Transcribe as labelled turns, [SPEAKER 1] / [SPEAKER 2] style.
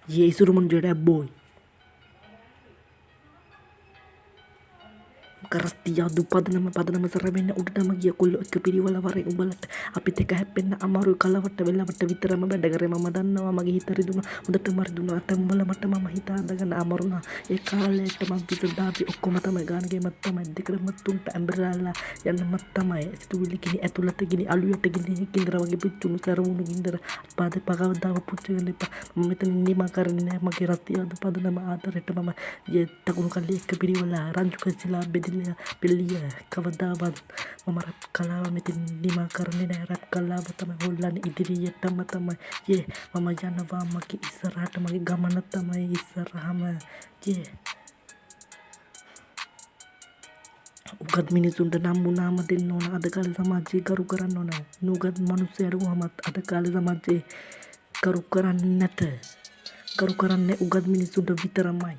[SPEAKER 1] ये ඉසුරුමුන් ජොඩ බෝයි කරස්තියා පදනම සරවෙන්න උඩටම ගිය කොල්ලෝ එක පිරිවල වරේ උඹලට අපිත් එක හැප්පෙන්න අමාරුයි කලවට වෙලවට විතරම වැඩ කරේ මම දන්නවා මගේ හිත රිදුනා හොඳටම රිදුනා අත උඹල මට මම හිත අඳගෙන අමරුණා ඒ කාලේට මං විසදාපි ඔක්කොම තමයි ගානගේ මත් තමයි දෙකම තුන්ට ඇඹරලා යන්න මත් තමයි සිතුවිලි කිනි ඇතුළත ගිනි අලුයට ගිනි කින්දර වගේ පිච්චුණු සරවුණු ගින්දර පාද පගවදාව පුච්චගෙන එපා මම මෙතන නිමා කරන්නේ නැහැ මගේ රස්තියාදු පදනම ආදරෙට මම තකුණු කල්ලි එක පිරිවල රංචු කසිලා බෙදිලා පිල්ලිය කවදාවත් මම රැප් කලාව මෙතින් නිමා කරන්නේ නෑ රැප් කලාව තමයි හොල්ලන්නේ ඉදිරියටම තමයි යේ මම යනවා මගේ ඉස්සරහට මගේ ගමන තමයි ඉස්සරහම යේ උගත් මිනිසුන්ට නම් වුණාම දෙන්න ඕන අද කාලේ සමාජයේ කරු කරන්න ඕන නුගත් මිනිස්සුන්ට වුණාමත් අද කාලේ සමාජයේ කරු කරන්නේ නැත කරු කරන්නේ උගත් මිනිසුන්ට විතරමයි